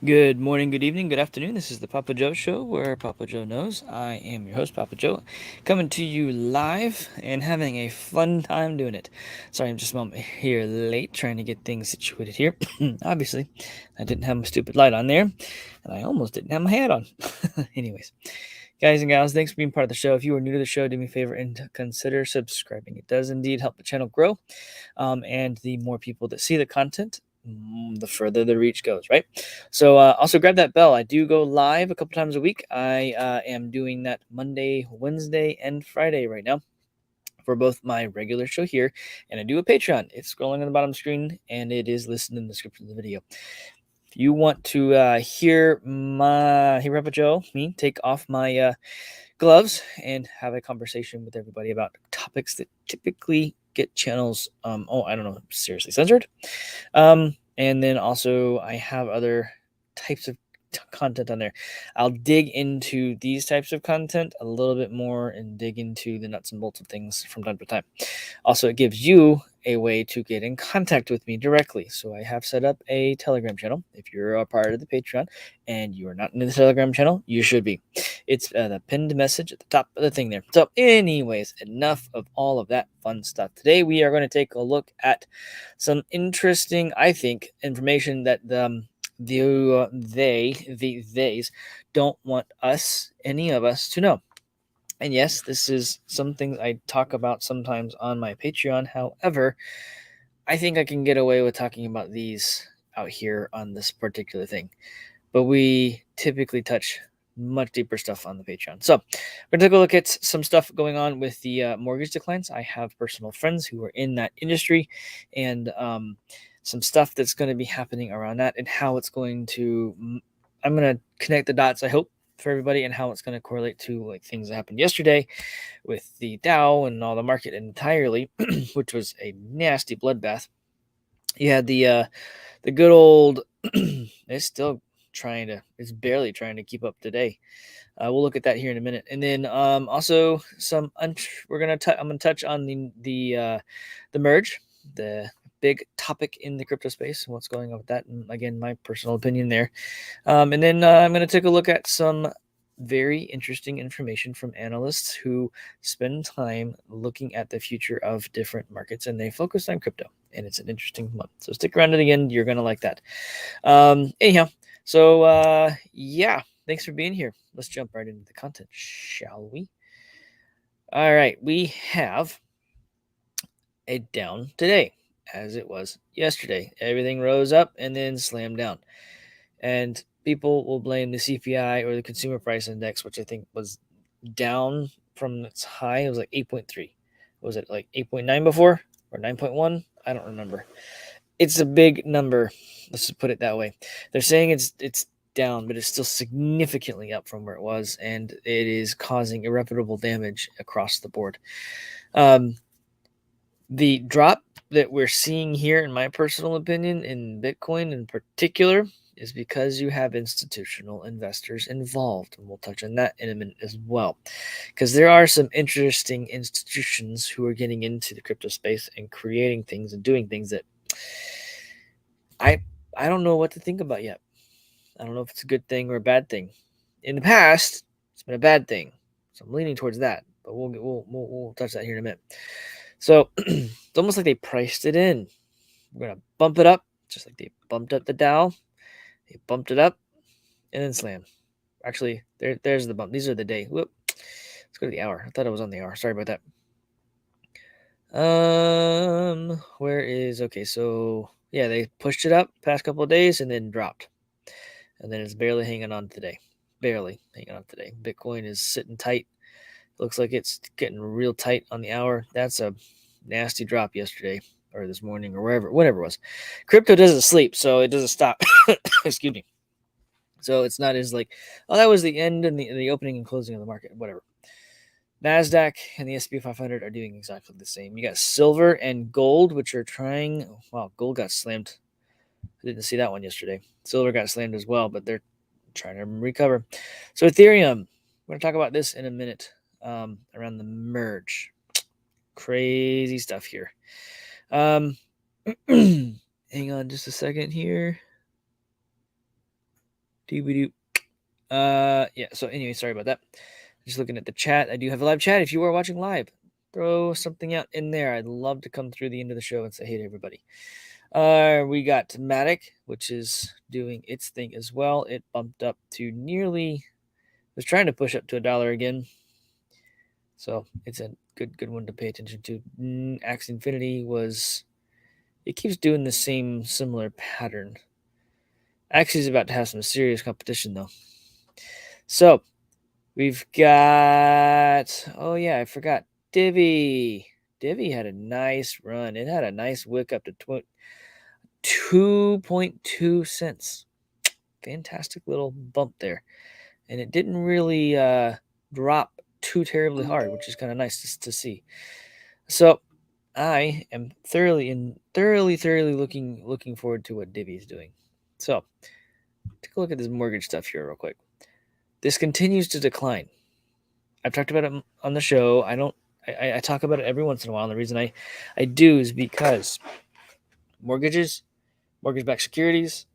Good morning, good evening, good afternoon. This is the Papa Joe Show, where Papa Joe knows. I am your host, Papa Joe, coming to you live and having a fun time doing it. Sorry, I'm just a moment here late trying to get things situated here. Obviously, I didn't have my stupid light on there, and I almost didn't have my hat on. Anyways, guys and gals, thanks for being part of the show. If you are new to the show, do me a favor and consider subscribing. It does indeed help the channel grow, and the more people that see the content, the further the reach goes, right? So also grab that bell. I do go live a couple times a week. I am doing that Monday, Wednesday, and Friday right now for both my regular show here, and I do a Patreon. It's scrolling on the bottom screen, and it is listed in the description of the video. If you want to hear Papa Joe, me, take off my gloves and have a conversation with everybody about topics that typically get channels, I don't know, seriously censored. And then also I have other types of content on there. I'll dig into these types of content a little bit more and dig into the nuts and bolts of things from time to time. Also, it gives you a way to get in contact with me directly. So I have set up a Telegram channel. If you're a part of the Patreon and you are not in the Telegram channel, you should be. It's the pinned message at the top of the thing there. So, anyways, enough of all of that fun stuff. Today we are going to take a look at some interesting, I think, information that theys don't want any of us to know. And yes, this is something I talk about sometimes on my Patreon. However, I think I can get away with talking about these out here on this particular thing. But we typically touch much deeper stuff on the Patreon. So we're going to take a look at some stuff going on with the mortgage declines. I have personal friends who are in that industry, and some stuff that's going to be happening around that and how it's going to. I'm going to connect the dots, I hope, for everybody, and how it's going to correlate to like things that happened yesterday with the Dow and all the market entirely, which was a nasty bloodbath. You had the good old. It's still it's barely trying to keep up today. We'll look at that here in a minute, and then also I'm gonna touch on the merge, the big topic in the crypto space and what's going on with that, and again my personal opinion there. And then I'm going to take a look at some very interesting information from analysts who spend time looking at the future of different markets, and they focus on crypto. And it's an interesting one. So stick around to the end. You're going to like that. Anyhow, so yeah, thanks for being here. Let's jump right into the content, shall we? All right, we have a down today, as it was yesterday. Everything rose up and then slammed down. And people will blame the CPI or the consumer price index, which I think was down from its high. It was like 8.3. Was it like 8.9 before or 9.1? I don't remember. It's a big number. Let's just put it that way. They're saying it's down, but it's still significantly up from where it was, and it is causing irreparable damage across the board. The drop that we're seeing here, in my personal opinion, in Bitcoin in particular, is because you have institutional investors involved. And we'll touch on that in a minute as well. Because there are some interesting institutions who are getting into the crypto space and creating things and doing things that I I don't know what to think about yet. I don't know if it's a good thing or a bad thing. In the past, it's been a bad thing. So I'm leaning towards that. But we'll touch that here in a minute. So it's almost like they priced it in. We're gonna bump it up, just like they bumped up the Dow. They bumped it up and then slam. Actually, there's the bump. These are the day. Whoop. Let's go to the hour. I thought it was on the hour. Sorry about that. Where is okay? So yeah, they pushed it up past couple of days and then dropped, and then it's barely hanging on today. Barely hanging on today. Bitcoin is sitting tight. Looks like it's getting real tight on the hour. That's a nasty drop yesterday or this morning or whatever it was. Crypto doesn't sleep, so it doesn't stop. Excuse me. So it's not as like, oh, that was the end and the opening and closing of the market, whatever. Nasdaq and the S&P 500 are doing exactly the same. You got silver and gold, which are trying. Wow, gold got slammed. I didn't see that one yesterday. Silver got slammed as well, but they're trying to recover. So Ethereum, we're going to talk about this in a minute, around the merge. Crazy stuff here. Hang on just a second here. Yeah. So anyway, sorry about that. Just looking at the chat. I do have a live chat. If you are watching live, throw something out in there. I'd love to come through the end of the show and say hey to everybody. We got Matic, which is doing its thing as well. It bumped up to nearly. Was trying to push up to $1 again. So it's a good one to pay attention to. Axie Infinity was. It keeps doing the same similar pattern. Axie's about to have some serious competition though. So we've got. Oh yeah, I forgot. Divvy. Divvy had a nice run. It had a nice wick up to 2.2 cents. Fantastic little bump there. And it didn't really drop too terribly hard, which is kind of nice to see. So I am thoroughly looking forward to what Divvy is doing. So take a look at this mortgage stuff here real quick. This continues to decline. I've talked about it on the show. I talk about it every once in a while. And the reason I do is because mortgages, mortgage-backed securities,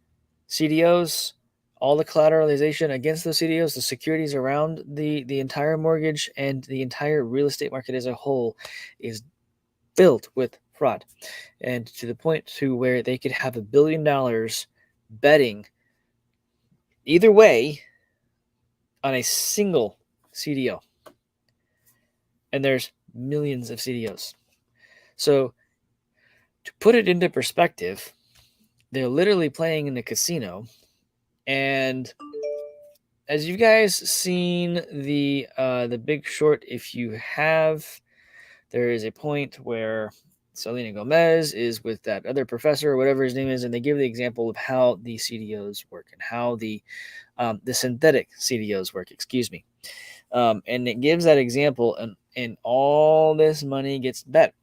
CDOs, all the collateralization against those CDOs, the securities around the entire mortgage and the entire real estate market as a whole is filled with fraud. And to the point to where they could have $1 billion betting either way on a single CDO. And there's millions of CDOs. So to put it into perspective, they're literally playing in a casino. And as you guys seen the Big Short, if you have, there is a point where Selena Gomez is with that other professor or whatever his name is, and they give the example of how the CDOs work and how the synthetic CDOs work. Excuse me, and it gives that example, and all this money gets bet,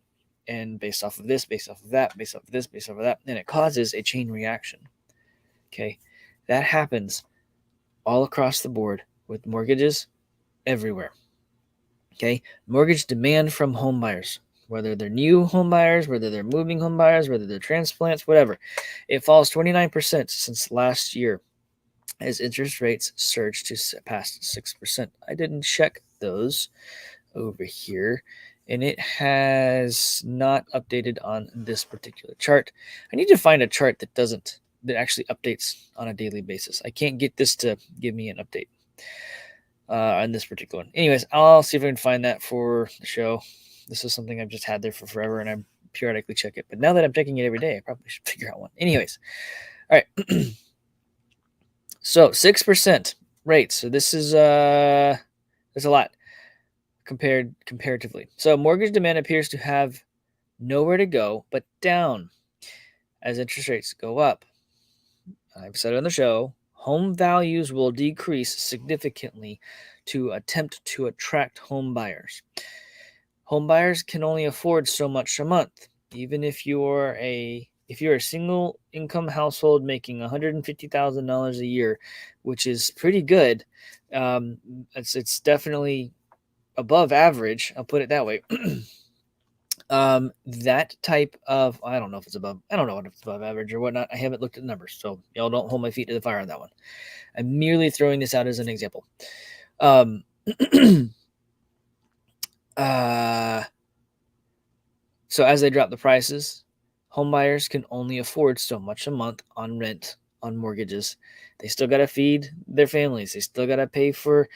and based off of this, based off of that, based off of this, based off of that, and it causes a chain reaction. Okay, that happens all across the board with mortgages everywhere. Okay, mortgage demand from home buyers, whether they're new home buyers, whether they're moving home buyers, whether they're transplants, whatever. It falls 29% since last year as interest rates surged to past 6%. I didn't check those over here, and it has not updated on this particular chart. I need to find a chart that actually updates on a daily basis. I can't get this to give me an update on this particular one. Anyways, I'll see if I can find that for the show. This is something I've just had there for forever, and I periodically check it. But now that I'm checking it every day, I probably should figure out one. Anyways, all right. So 6% rates. So this is there's a lot comparatively. So mortgage demand appears to have nowhere to go but down as interest rates go up. I've said it on the show, home values will decrease significantly to attempt to attract home buyers. Home buyers can only afford so much a month, even if you're a single income household making $150,000 a year, which is pretty good. It's definitely above average. I'll put it that way. That type of, I don't know if it's above average or whatnot. I haven't looked at the numbers, so y'all don't hold my feet to the fire on that one. I'm merely throwing this out as an example. So as they drop the prices, home buyers can only afford so much a month on rent, on mortgages. They still got to feed their families. They still got to pay for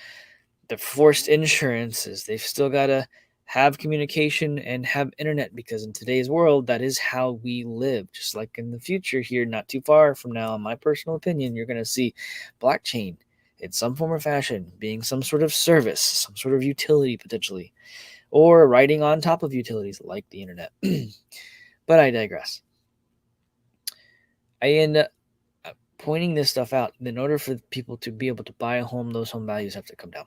the forced insurances. They've still got to have communication and have internet, because in today's world, that is how we live. Just like in the future here, not too far from now, in my personal opinion, you're going to see blockchain in some form or fashion being some sort of service, some sort of utility potentially, or riding on top of utilities like the internet. But I digress. I end up pointing this stuff out. In order for people to be able to buy a home, those home values have to come down.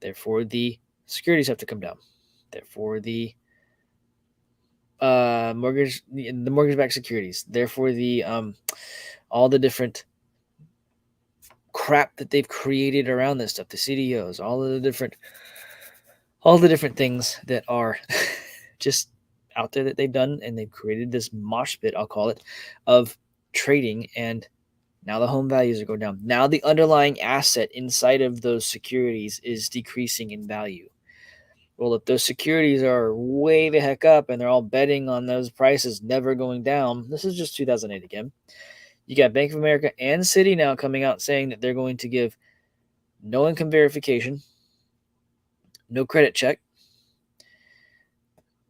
Therefore, the securities have to come down. Therefore, the mortgage-backed securities. Therefore, the all the different crap that they've created around this stuff, the CDOs, all the different things that are just out there that they've done, and they've created this mosh pit, I'll call it, of trading and Now the home values are going down. Now the underlying asset inside of those securities is decreasing in value. Well, if those securities are way the heck up and they're all betting on those prices never going down, this is just 2008 again. You got Bank of America and Citi now coming out saying that they're going to give no income verification, no credit check,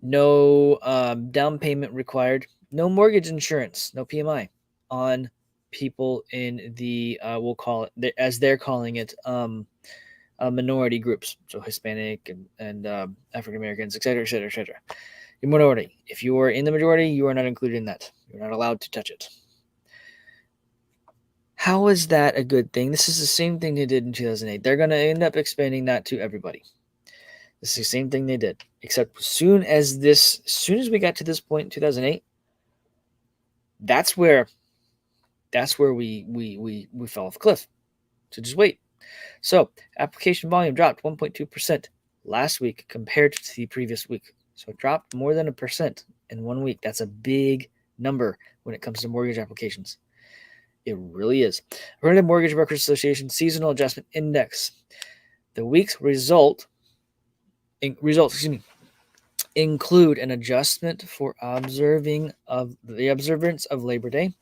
no down payment required, no mortgage insurance, no PMI on people in the we'll call it as they're calling it minority groups, so Hispanic and African Americans, etc., etc., etc. Your minority. If you are in the majority, you are not included in that. You're not allowed to touch it. How is that a good thing? This is the same thing they did in 2008. They're going to end up expanding that to everybody. This is the same thing they did, except as soon as we got to this point in 2008, that's where we fell off a cliff. So just wait. So application volume dropped 1.2% last week compared to the previous week. So it dropped more than 1% in 1 week. That's a big number when it comes to mortgage applications. It really is. According to Mortgage Brokers Association Seasonal Adjustment Index, the week's results include an adjustment for the observance of Labor Day.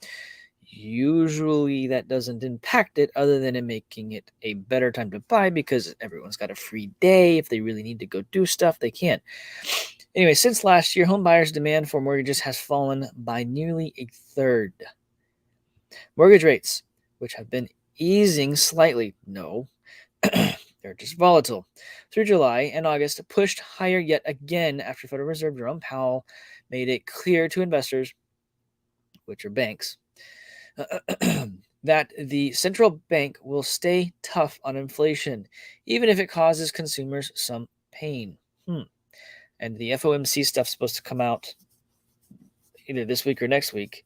Usually that doesn't impact it other than it making it a better time to buy because everyone's got a free day. If they really need to go do stuff, they can. Anyway, since last year, home buyers' demand for mortgages has fallen by nearly a third. Mortgage rates, which have been easing slightly, they're just volatile. Through July and August, pushed higher yet again after Federal Reserve Jerome Powell made it clear to investors, which are banks, that the central bank will stay tough on inflation, even if it causes consumers some pain. And the FOMC stuff's supposed to come out either this week or next week.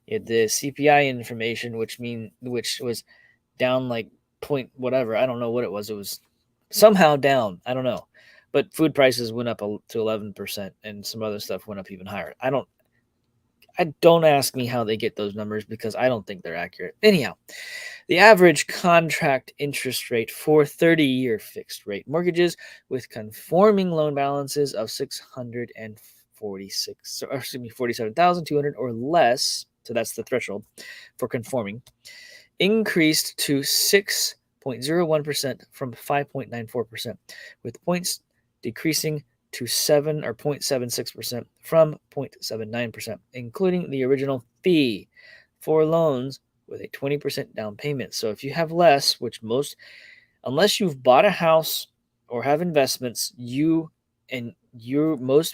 The CPI information, which was down like point whatever. I don't know what it was. It was somehow down. I don't know. But food prices went up to 11%, and some other stuff went up even higher. Don't ask me how they get those numbers because I don't think they're accurate. Anyhow, the average contract interest rate for 30-year fixed rate mortgages with conforming loan balances of $47,200 or less, so that's the threshold for conforming, increased to 6.01% from 5.94%, with points decreasing to 0.76% from 0.79%, including the original fee for loans with a 20% down payment. So if you have less, which unless you've bought a house or have investments, most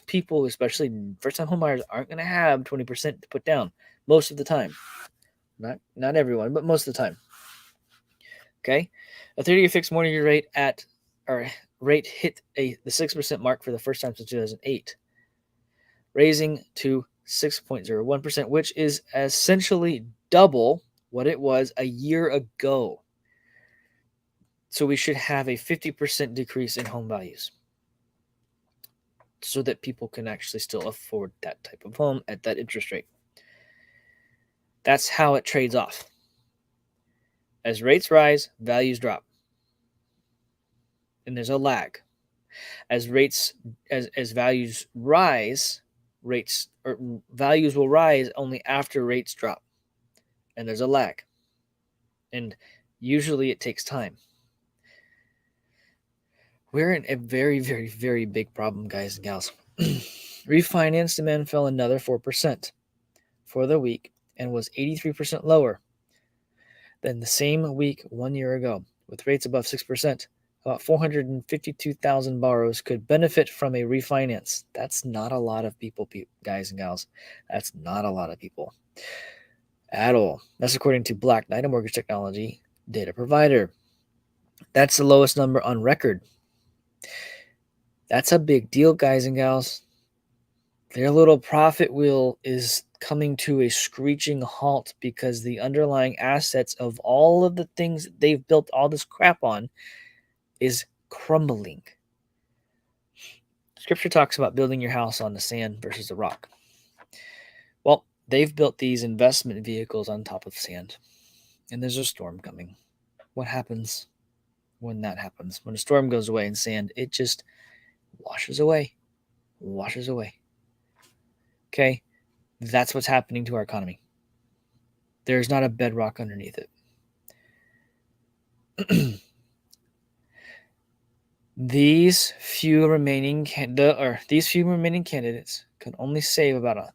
people, especially first-time homebuyers, aren't going to have 20% to put down most of the time. Not everyone, but most of the time. Okay, a 30-year fixed mortgage rate hit the 6% mark for the first time since 2008, raising to 6.01%, which is essentially double what it was a year ago. So we should have a 50% decrease in home values so that people can actually still afford that type of home at that interest rate. That's how it trades off. As rates rise, values drop. And there's a lag. As values rise, values will rise only after rates drop. And there's a lag. And usually it takes time. We're in a very, very, very big problem, guys and gals. Refinance demand fell another 4% for the week and was 83% lower than the same week 1 year ago. With rates above 6%, about 452,000 borrowers could benefit from a refinance. That's not a lot of people, guys and gals. That's not a lot of people at all. That's according to Black Knight, a mortgage technology data provider. That's the lowest number on record. That's a big deal, guys and gals. Their little profit wheel is coming to a screeching halt because the underlying assets of all of the things that they've built all this crap on is crumbling. Scripture talks about building your house on the sand versus the rock. Well, they've built these investment vehicles on top of sand. and there's a storm coming. What happens when that happens? When a storm goes away in sand, it just washes away. Washes away. Okay? That's what's happening to our economy. There's not a bedrock underneath it. These few remaining candidates can only save about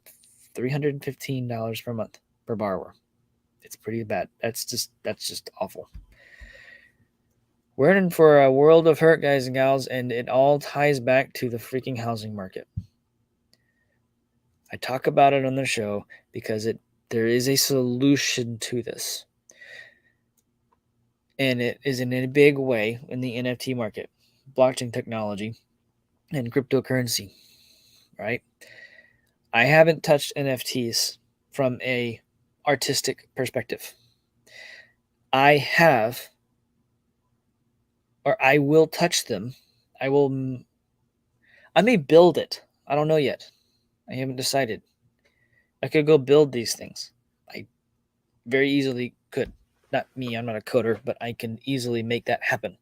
$315 per month per borrower. It's pretty bad. That's just awful. We're in for a world of hurt, guys and gals, and it all ties back to the freaking housing market. I talk about it on the show because there is a solution to this. And it is in a big way in the NFT market, blockchain technology, and cryptocurrency, right? I haven't touched NFTs from a artistic perspective. I have, or I will touch them. I may build it. I don't know yet. I haven't decided. I could go build these things. I very easily could. Not me, I'm not a coder, but I can easily make that happen.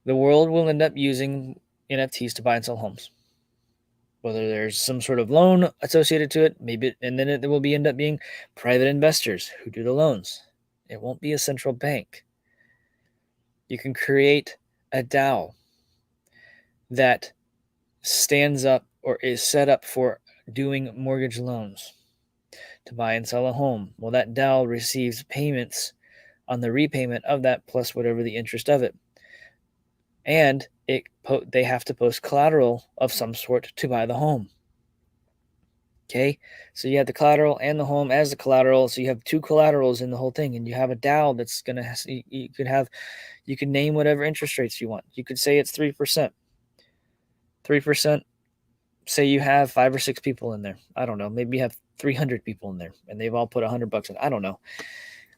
The world will end up using NFTs to buy and sell homes. Whether there's some sort of loan associated to it, maybe, and then it will end up being private investors who do the loans. It won't be a central bank. You can create a DAO that stands up or is set up for doing mortgage loans to buy and sell a home. Well, that DAO receives payments on the repayment of that plus whatever the interest of it. And they have to post collateral of some sort to buy the home. Okay, so you have the collateral and the home as the collateral. So you have two collaterals in the whole thing, and you have a DAO that's gonna. You can name whatever interest rates you want. You could say it's 3%. 3%. Say you have 5 or 6 people in there. I don't know. Maybe you have 300 people in there, and they've all put $100 in. I don't know.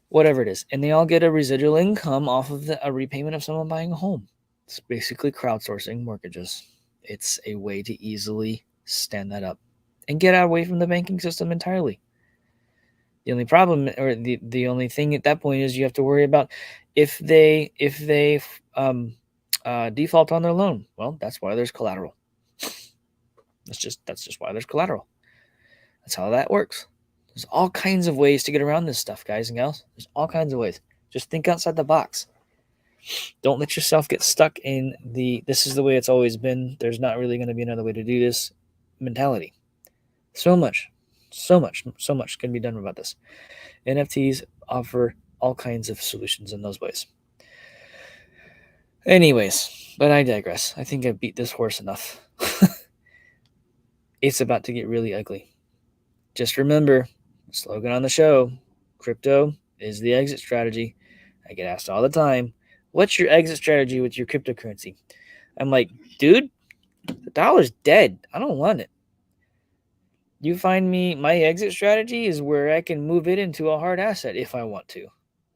Whatever it is, and they all get a residual income off of a repayment of someone buying a home. It's basically crowdsourcing mortgages. It's a way to easily stand that up and get away from the banking system entirely. The only problem, or the only thing at that point, is you have to worry about if they default on their loan. Well, that's why there's collateral. That's just why there's collateral. That's how that works. There's all kinds of ways to get around this stuff, guys and gals. There's all kinds of ways. Just think outside the box. Don't let yourself get stuck in this is the way it's always been. There's not really going to be another way to do this mentality. So much can be done about this. NFTs offer all kinds of solutions in those ways. Anyways, but I digress. I think I beat this horse enough. It's about to get really ugly. Just remember, slogan on the show, crypto is the exit strategy. I get asked all the time, what's your exit strategy with your cryptocurrency? I'm like, dude, the dollar's dead. I don't want it. You find me, my exit strategy is where I can move it into a hard asset if I want to.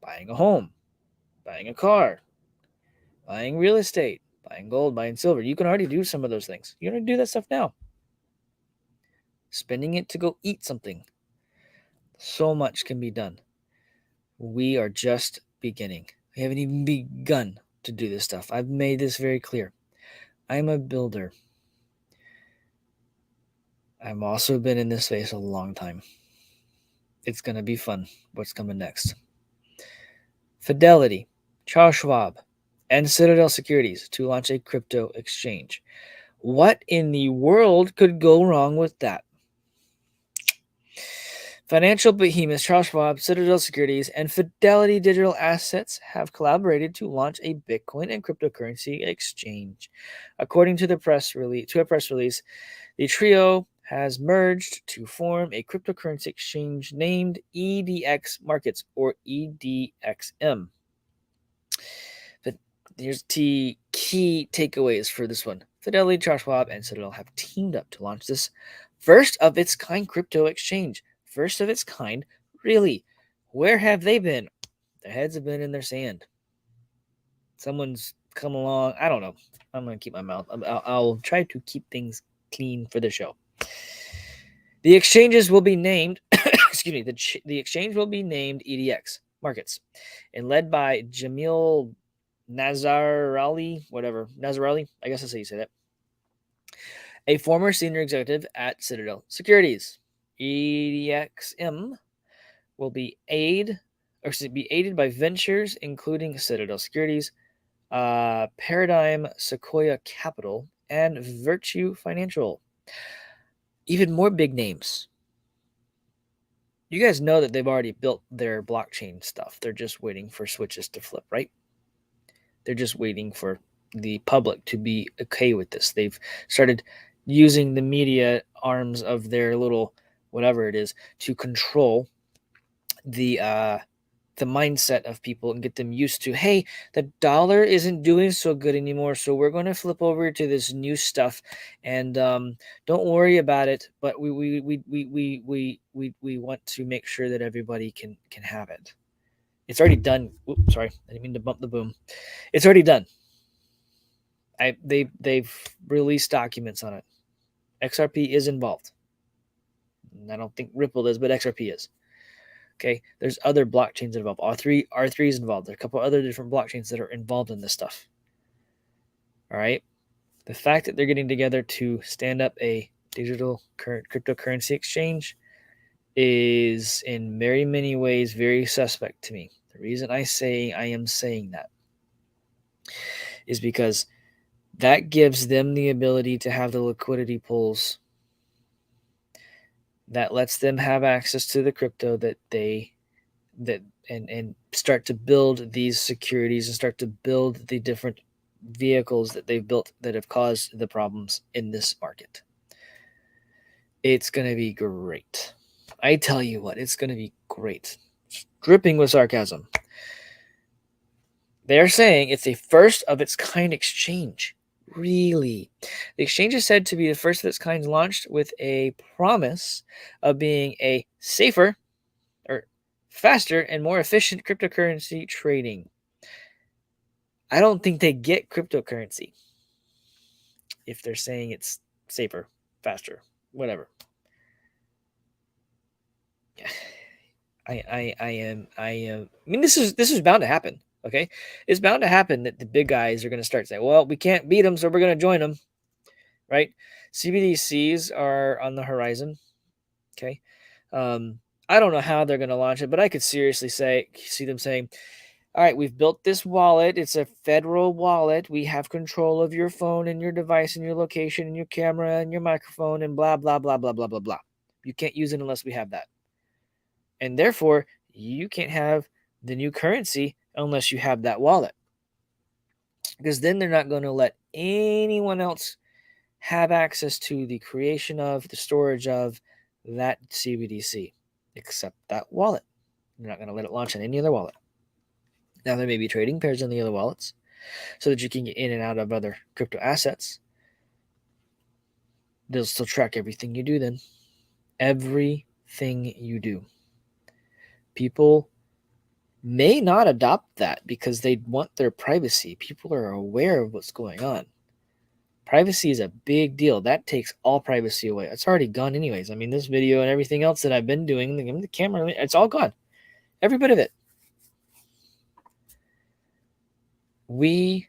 Buying a home, buying a car, buying real estate, buying gold, buying silver. You can already do some of those things. You can already do that stuff now. Spending it to go eat something. So much can be done. We are just beginning. We haven't even begun to do this stuff. I've made this very clear. I'm a builder. I've also been in this space a long time. It's going to be fun. What's coming next? Fidelity, Charles Schwab, and Citadel Securities to launch a crypto exchange. What in the world could go wrong with that? Financial behemoths Charles Schwab, Citadel Securities, and Fidelity Digital Assets have collaborated to launch a Bitcoin and cryptocurrency exchange. According to a press release, the trio has merged to form a cryptocurrency exchange named EDX Markets, or EDXM. But here's the key takeaways for this one. Fidelity, Charles Schwab, and Citadel have teamed up to launch this first of its kind crypto exchange. First of its kind? Really? Where have they been? Their heads have been in their sand. Someone's come along. I don't know. I'm going to keep my mouth. I'll try to keep things clean for the show. The exchanges will be named, the exchange will be named EDX Markets and led by Jamil Nazarali, I guess that's how you say that, a former senior executive at Citadel Securities. EDXM will be aided by ventures including Citadel Securities, Paradigm Sequoia Capital, and Virtue Financial. Even more big names. You guys know that they've already built their blockchain stuff. They're just waiting for switches to flip, right? They're just waiting for the public to be okay with this. They've started using the media arms of their little whatever it is to control the mindset of people and get them used to, hey, the dollar isn't doing so good anymore, so we're going to flip over to this new stuff, and don't worry about it. But we want to make sure that everybody can have it. It's already done. Oops, sorry, I didn't mean to bump the boom. It's already done. They've released documents on it. XRP is involved. I don't think Ripple is, but XRP is. Okay, there's other blockchains involved. R3 is involved. There are a couple other different blockchains that are involved in this stuff. All right, the fact that they're getting together to stand up a digital cryptocurrency exchange is in very many ways very suspect to me. The reason I am saying that is because that gives them the ability to have the liquidity pools that lets them have access to the crypto and start to build these securities and start to build the different vehicles that they've built that have caused the problems in this market. It's going to be great. I tell you what, it's going to be great. It's dripping with sarcasm. They're saying it's a first of its kind exchange. Really? The exchange is said to be the first of its kind launched with a promise of being a safer or faster and more efficient cryptocurrency trading. I don't think they get cryptocurrency if they're saying it's safer, faster, whatever. I mean, this is bound to happen. Okay, it's bound to happen that the big guys are going to start saying, "Well, we can't beat them, so we're going to join them." Right? CBDCs are on the horizon. Okay, I don't know how they're going to launch it, but I could seriously see them saying, all right, we've built this wallet. It's a federal wallet. We have control of your phone and your device and your location and your camera and your microphone and blah, blah, blah, blah, blah, blah, blah. You can't use it unless we have that. And therefore, you can't have the new currency unless you have that wallet. Because then they're not going to let anyone else have access to the creation of, the storage of that CBDC except that wallet. They're not going to let it launch on any other wallet. Now, there may be trading pairs on the other wallets so that you can get in and out of other crypto assets. They'll still track everything you do then. Everything you do. People may not adopt that because they want their privacy. People are aware of what's going on. Privacy is a big deal. That takes all privacy away. It's already gone anyways. I mean, this video and everything else that I've been doing, the camera, it's all gone. Every bit of it. We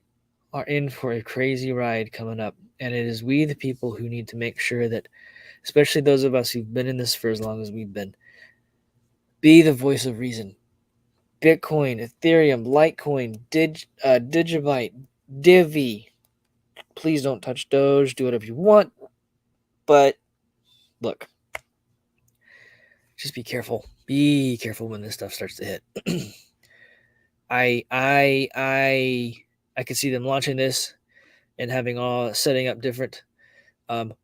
are in for a crazy ride coming up, and it is we, the people, who need to make sure that, especially those of us who've been in this for as long as we've been, be the voice of reason. Bitcoin, Ethereum, Litecoin, Digibyte, Divi. Please don't touch Doge. Do whatever you want, but look, just be careful. Be careful when this stuff starts to hit. I could see them launching this and setting up different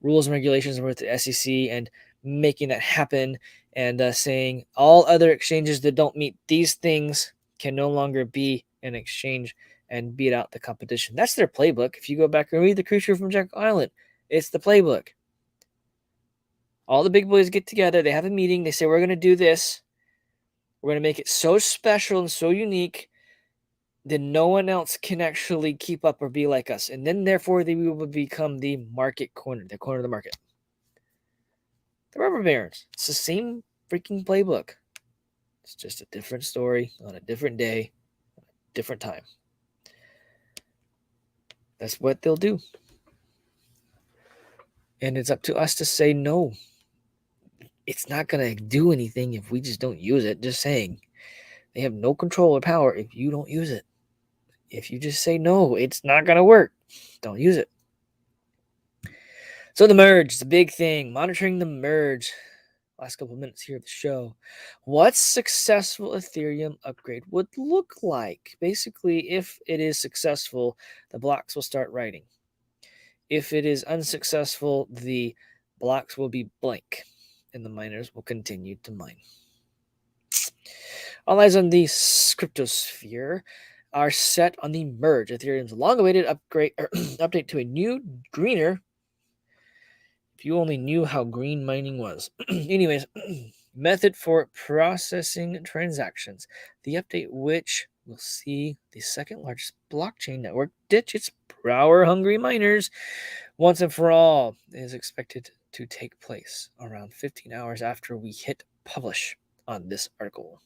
rules and regulations with the SEC and making that happen, and saying all other exchanges that don't meet these things can no longer be an exchange and beat out the competition. That's their playbook. If you go back and read The Creature from Jekyll Island, it's the playbook. All the big boys get together. They have a meeting. They say, we're going to do this. We're going to make it so special and so unique that no one else can actually keep up or be like us. And then, therefore, they will become the market corner, the corner of the market. The rubber barons. It's the same freaking playbook. It's just a different story on a different day, different time. That's what they'll do. And it's up to us to say no. It's not going to do anything if we just don't use it. Just saying. They have no control or power if you don't use it. If you just say no, it's not going to work. Don't use it. So the merge, the big thing, monitoring the merge. Last couple of minutes here of the show. What successful Ethereum upgrade would look like? Basically, if it is successful, the blocks will start writing. If it is unsuccessful, the blocks will be blank and the miners will continue to mine. All eyes on the cryptosphere are set on the merge. Ethereum's long-awaited upgrade update to a new, greener. If you only knew how green mining was. Anyways, method for processing transactions. The update, which will see the second largest blockchain network ditch its power-hungry miners once and for all, is expected to take place around 15 hours after we hit publish on this article.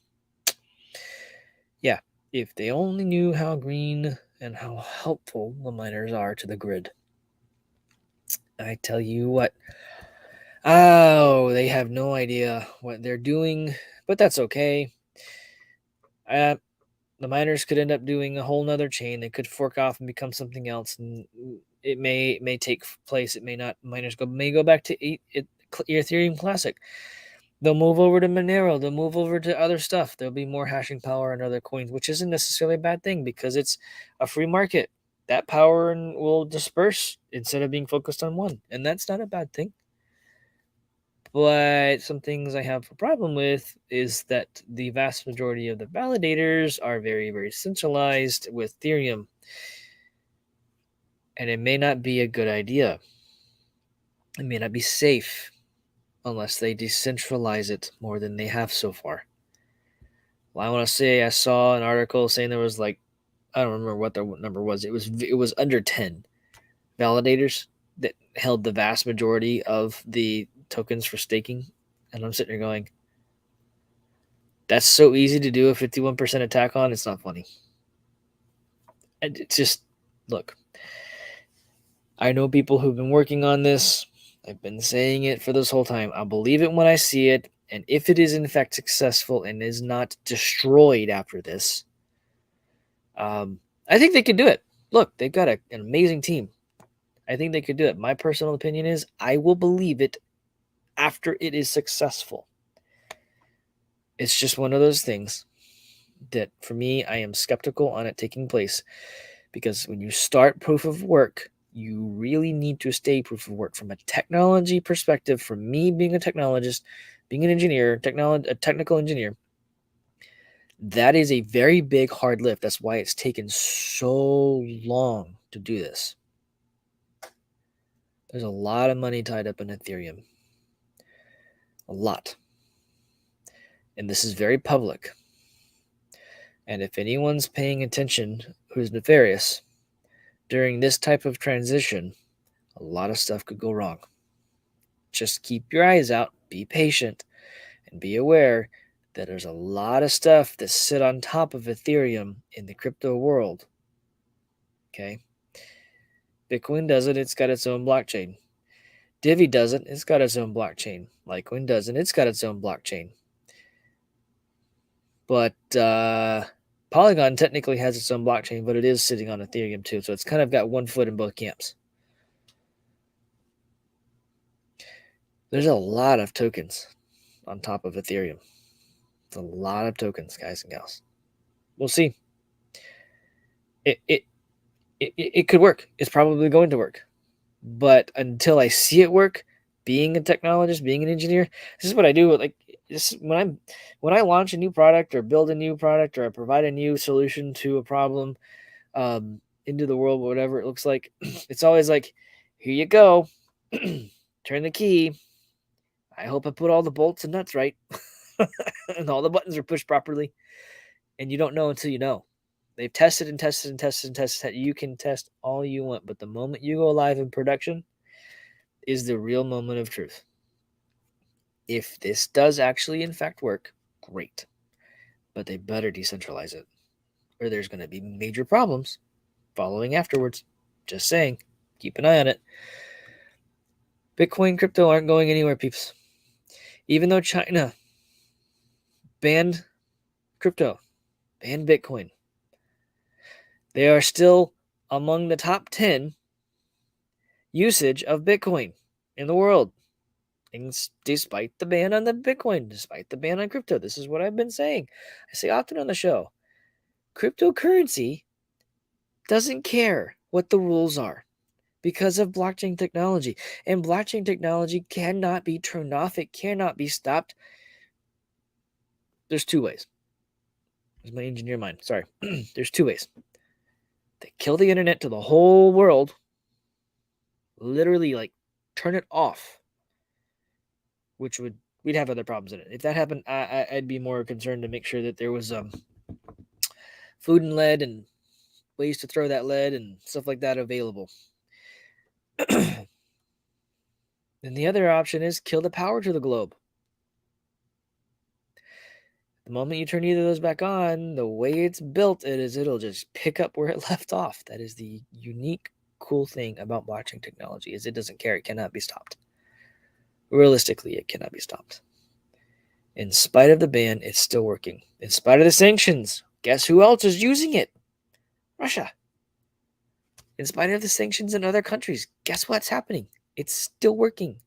Yeah, if they only knew how green and how helpful the miners are to the grid. I tell you what. Oh, they have no idea what they're doing, but that's okay. The miners could end up doing a whole nother chain. They could fork off and become something else, and it may take place. It may not. Miners may go back to Ethereum Classic. They'll move over to Monero. They'll move over to other stuff. There'll be more hashing power and other coins, which isn't necessarily a bad thing because it's a free market. That power will disperse instead of being focused on one, and that's not a bad thing. But some things I have a problem with is that the vast majority of the validators are very, very centralized with Ethereum. And it may not be a good idea. It may not be safe unless they decentralize it more than they have so far. Well, I want to say I saw an article saying there was I don't remember what the number was. It was under 10 validators that held the vast majority of the tokens for staking. And I'm sitting here going, that's so easy to do a 51% attack on. It's not funny. And it's just, look, I know people who've been working on this. I've been saying it for this whole time. I'll believe it when I see it. And if it is in fact successful and is not destroyed after this, I think they could do it. Look, they've got an amazing team. I think they could do it. My personal opinion is I will believe it after it is successful. It's just one of those things that for me, I am skeptical on it taking place because when you start proof of work, you really need to stay proof of work from a technology perspective. For me, being a technologist, being an engineer, a technical engineer, that is a very big, hard lift. That's why it's taken so long to do this. There's a lot of money tied up in Ethereum. A lot. And this is very public. And if anyone's paying attention who's nefarious, during this type of transition, a lot of stuff could go wrong. Just keep your eyes out, be patient, and be aware that there's a lot of stuff that sit on top of Ethereum in the crypto world. Okay? Bitcoin does it, it's got its own blockchain. Divi does it, it's got its own blockchain. Litecoin does it, it's got its own blockchain. But Polygon technically has its own blockchain, but it is sitting on Ethereum too. So it's kind of got one foot in both camps. There's a lot of tokens on top of Ethereum. It's a lot of tokens, guys and gals. We'll see. It could work. It's probably going to work. But until I see it work, being a technologist, being an engineer, this is what I do. When I launch a new product or build a new product or I provide a new solution to a problem into the world, whatever it looks like, it's always like, here you go, turn the key. I hope I put all the bolts and nuts right, and all the buttons are pushed properly. And you don't know until you know. They've tested and tested and tested and tested. You can test all you want, but the moment you go live in production is the real moment of truth. If this does actually, in fact, work, great. But they better decentralize it, or there's going to be major problems following afterwards. Just saying. Keep an eye on it. Bitcoin, crypto aren't going anywhere, peeps. Even though China banned crypto, banned Bitcoin, they are still among the top 10 usage of Bitcoin in the world. Despite the ban on the Bitcoin, despite the ban on crypto. This is what I've been saying. I say often on the show. Cryptocurrency doesn't care what the rules are because of blockchain technology. And blockchain technology cannot be turned off. It cannot be stopped. There's two ways. There's my engineer mind. Sorry. There's two ways. They kill the internet to the whole world. Literally, like, turn it off. Which we'd have other problems in it. If that happened, I'd be more concerned to make sure that there was food and lead and ways to throw that lead and stuff like that available. Then the other option is kill the power to the globe. The moment you turn either of those back on, the way it's built, it'll just pick up where it left off. That is the unique, cool thing about blockchain technology is it doesn't care. It cannot be stopped. Realistically, it cannot be stopped. In spite of the ban, it's still working. In spite of the sanctions, guess who else is using it? Russia. In spite of the sanctions in other countries, guess what's happening? It's still working.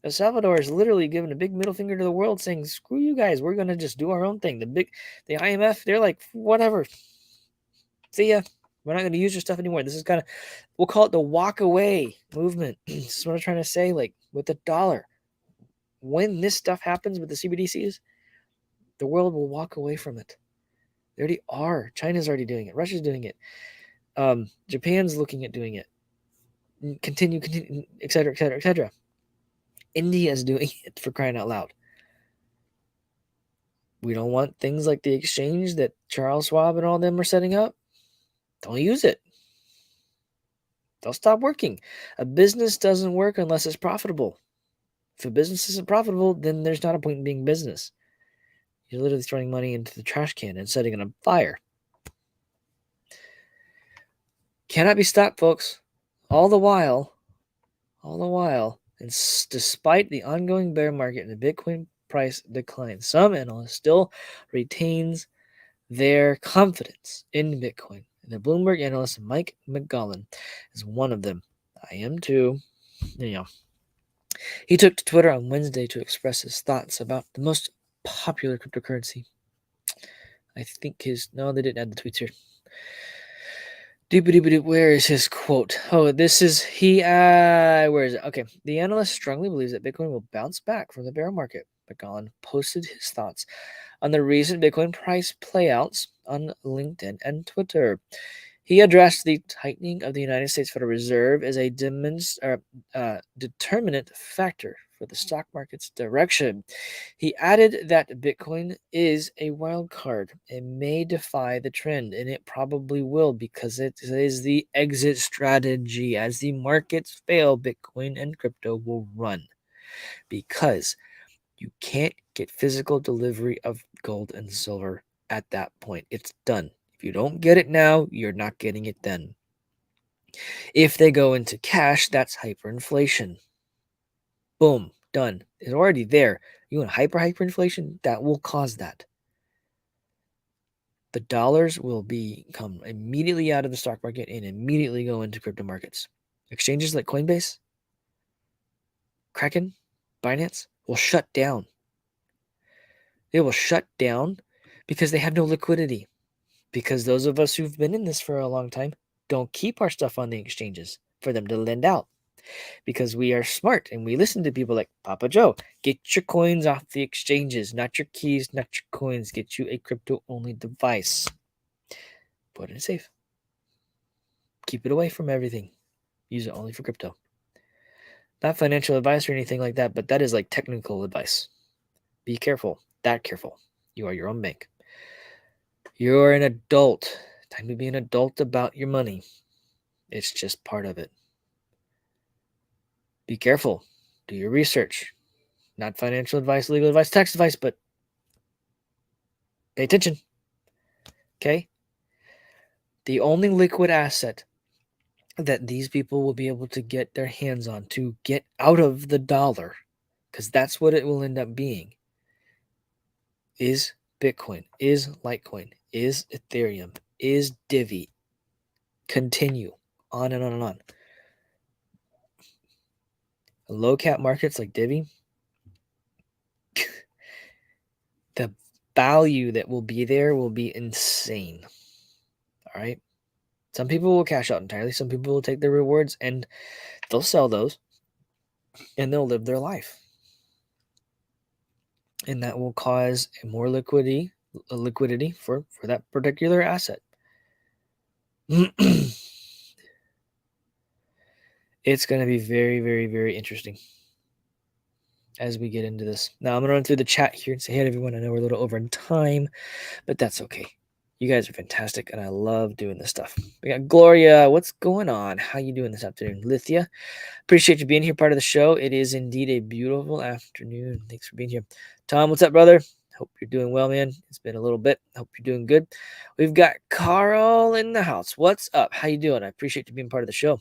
El Salvador is literally giving a big middle finger to the world saying, screw you guys, we're going to just do our own thing. The IMF, they're like, whatever. See ya. We're not going to use your stuff anymore. This is kind of, we'll call it the walk away movement. This is what I'm trying to say, like with the dollar. When this stuff happens with the CBDCs, the world will walk away from it. They already are. China's already doing it. Russia's doing it. Japan's looking at doing it. Continue, et cetera, et cetera, et cetera. India's doing it, for crying out loud. We don't want things like the exchange that Charles Schwab and all them are setting up. Don't use it. They'll stop working. A business doesn't work unless it's profitable. If a business isn't profitable, then there's not a point in being business. You're literally throwing money into the trash can and setting it on fire. Cannot be stopped, folks. All the while, and despite the ongoing bear market and the Bitcoin price decline, some analysts still retains their confidence in Bitcoin. And the Bloomberg analyst Mike McGowan is one of them. I am too. He took to Twitter on Wednesday to express his thoughts about the most popular cryptocurrency. I think no, they didn't add the tweets here. Where is his quote? Oh, this is where is it? Okay. The analyst strongly believes that Bitcoin will bounce back from the bear market. McGowan posted his thoughts on the recent Bitcoin price playouts on LinkedIn and Twitter. He addressed the tightening of the United States Federal Reserve as a determinant factor for the stock market's direction. He added that Bitcoin is a wild card. It may defy the trend, and it probably will because it is the exit strategy. As the markets fail, Bitcoin and crypto will run because you can't get physical delivery of gold and silver at that point. It's done. If you don't get it now, you're not getting it then. If they go into cash, that's hyperinflation. Boom, done. It's already there. You want hyperinflation? That will cause that. The dollars will come immediately out of the stock market and immediately go into crypto markets. Exchanges like Coinbase, Kraken, Binance will shut down. They will shut down because they have no liquidity. Because those of us who've been in this for a long time don't keep our stuff on the exchanges for them to lend out. Because we are smart and we listen to people like PAPAJO. Get your coins off the exchanges, not your keys, not your coins. Get you a crypto-only device. Put it safe. Keep it away from everything. Use it only for crypto. Not financial advice or anything like that, but that is like technical advice. Be careful. That careful. You are your own bank. You're an adult. Time to be an adult about your money. It's just part of it. Be careful. Do your research. Not financial advice, legal advice, tax advice, but pay attention. Okay? The only liquid asset that these people will be able to get their hands on to get out of the dollar, because that's what it will end up being, is Bitcoin, is Litecoin, is Ethereum, is Divi. Continue on and on and on. Low cap markets like Divi, the value that will be there will be insane. All right. Some people will cash out entirely. Some people will take their rewards and they'll sell those and they'll live their life. And that will cause more liquidity for that particular asset. It's going to be very, very, very interesting as we get into this. Now, I'm going to run through the chat here and say hey to everyone. I know we're a little over in time, but that's okay. You guys are fantastic, and I love doing this stuff. We got Gloria. What's going on? How you doing this afternoon? Lithia, appreciate you being here, part of the show. It is indeed a beautiful afternoon. Thanks for being here. Tom, what's up, brother? Hope you're doing well, man. It's been a little bit. Hope you're doing good. We've got Carl in the house. What's up? How you doing? I appreciate you being part of the show.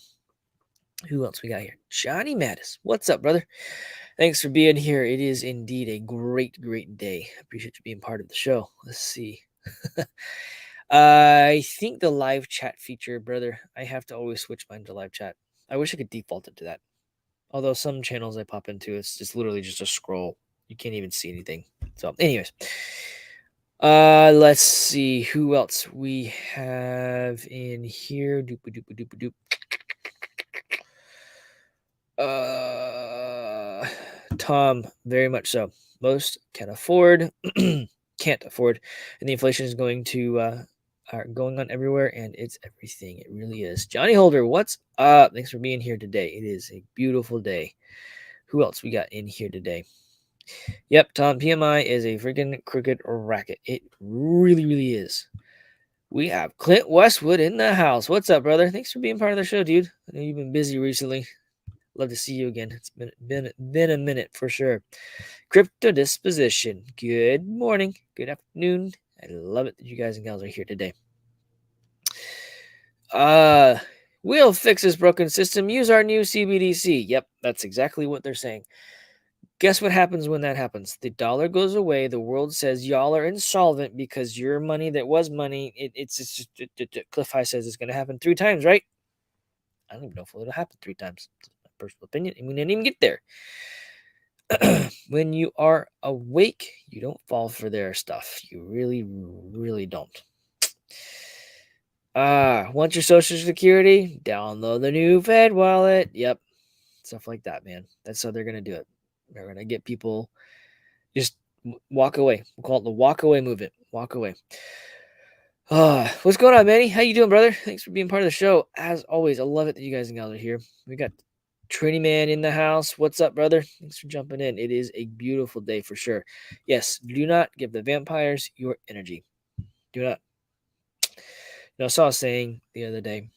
Who else we got here? Johnny Mattis. What's up, brother? Thanks for being here. It is indeed a great, great day. I appreciate you being part of the show. Let's see. I think the live chat feature, brother, I have to always switch mine to live chat. I wish I could default it to that. Although some channels I pop into, it's just literally just a scroll. You can't even see anything. So, anyways. Let's see who else we have in here. Doop doop doop doop. Tom, very much so. Most can afford, can't afford, and the inflation is going on everywhere, and it's everything. It really is. Johnny Holder, what's up? Thanks for being here today. It is a beautiful day. Who else we got in here today? Yep, Tom, PMI is a freaking crooked racket. It really, really is. We have Clint Westwood in the house. What's up, brother? Thanks for being part of the show, dude. I know you've been busy recently. Love to see you again. It's been a minute for sure. Crypto Disposition. Good morning. Good afternoon. I love it that you guys and gals are here today. We'll fix this broken system. Use our new CBDC. Yep, that's exactly what they're saying. Guess what happens when that happens? The dollar goes away. The world says y'all are insolvent because your money that was money. It's just Cliff High says it's going to happen 3 times, right? I don't even know if it'll happen 3 times. It's my personal opinion, and we didn't even get there. When you are awake, you don't fall for their stuff. You really, really don't. Want your Social Security? Download the new Fed wallet. Yep. Stuff like that, man. That's how they're going to do it. They're going to get people just walk away. We'll call it the walk away movement. Walk away. What's going on, Manny? How you doing, brother? Thanks for being part of the show. As always, I love it that you guys and gals are here. We got Trini Man in the house. What's up, brother? Thanks for jumping in. It is a beautiful day for sure. Yes, do not give the vampires your energy. Do not. I saw a saying the other day.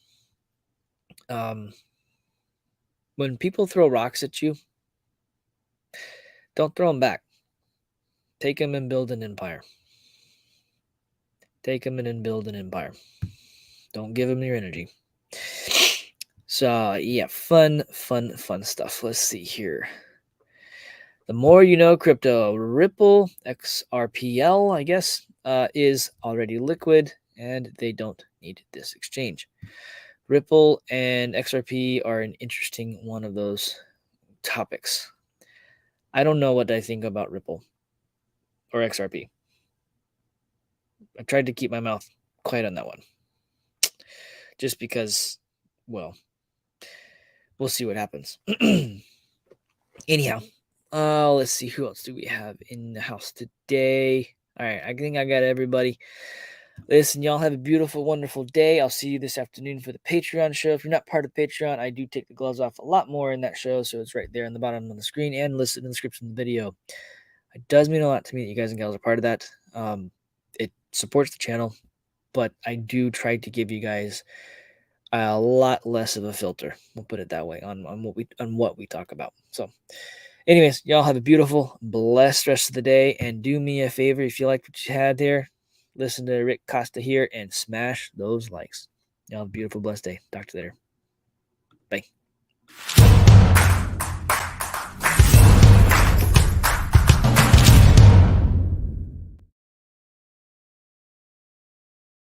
When people throw rocks at you, don't throw them back. Take them and build an empire. Take them and build an empire. Don't give them your energy. So, yeah, fun stuff. Let's see here. The more you know crypto. Ripple XRPL, I guess, is already liquid, and they don't need this exchange. Ripple and XRP are an interesting one of those topics. I don't know what I think about Ripple or XRP. I tried to keep my mouth quiet on that one. Just because, well, we'll see what happens. Anyhow, let's see, who else do we have in the house today? All right, I think I got everybody. Listen, y'all have a beautiful, wonderful day. I'll see you this afternoon for the Patreon show. If you're not part of Patreon, I do take the gloves off a lot more in that show, so it's right there on the bottom of the screen and listed in the description of the video. It does mean a lot to me that you guys and gals are part of that. It supports the channel, but I do try to give you guys a lot less of a filter. We'll put it that way on what we talk about. So, Anyways, y'all have a beautiful, blessed rest of the day. And do me a favor, if you like what you had there, listen to Rick Costa here and smash those likes. Y'all have a beautiful, blessed day. Talk to you later. Bye.